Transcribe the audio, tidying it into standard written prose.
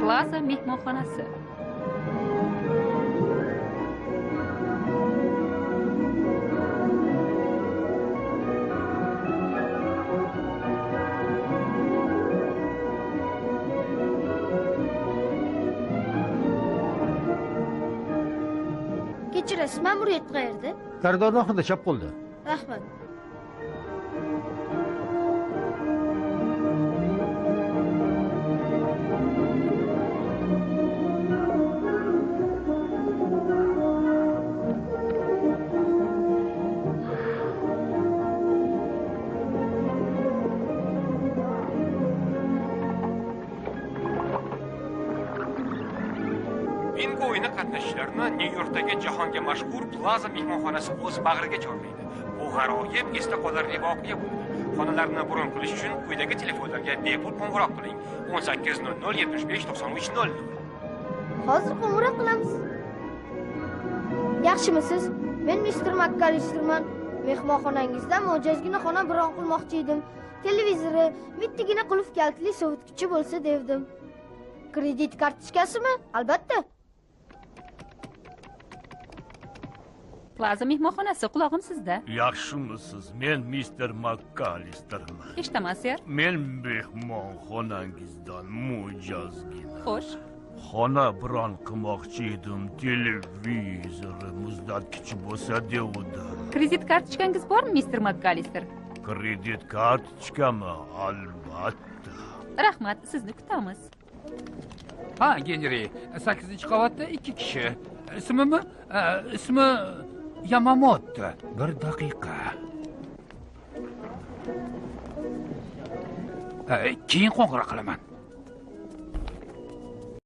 Plaza mehmonxonasi. Kechirasiz, ma'muriyat qayerda? Koridorning oxirida chap qo'lda. Rahmat. Bingo o'yini qatnashchilarini Nyu-Yorkdagi jahonga mashhur Plaza mehmonxonasi o'z bag'riga chorlaydi. Bu g'aroyib esda qolarli voqea bo'ladi. Xonalarni bron qilish uchun quyidagi telefonlarga bepul qo'ng'iroq qiling. 1800 75 93 00. Hozir qo'ng'iroq qilamiz. Yaxshimisiz? Men Mr. Makkalisterman. Mehmonxonangizda mo'jazgina xona bron qilmoqchi edim. Televizori, bittagina qulf kaltli sovutgichi bo'lsa devdim. Kredit kartochkasimi? Albatta. Plaza mehmonxonasi, qulog'im sizda. Yaxshimisiz? Men Mr. Makkalisterman. Eshitaman, ser. Men mehmonxonangizdan mo'jazgina. Xo'sh. Xona bron qilmoqchi edim. Televizori, muzlatgichi bo'lsa devdim. Kredit kartochkangiz bormi, Mr. Makkalister? Kredit kartochkami? Albatta. Rahmat, sizni kutamiz. Ha, Genri, 8-qavatda 2 kishi. Ismimi? Ismi Yamamoto. Bir daqiqa. Keyin qo'ng'iroq qilaman.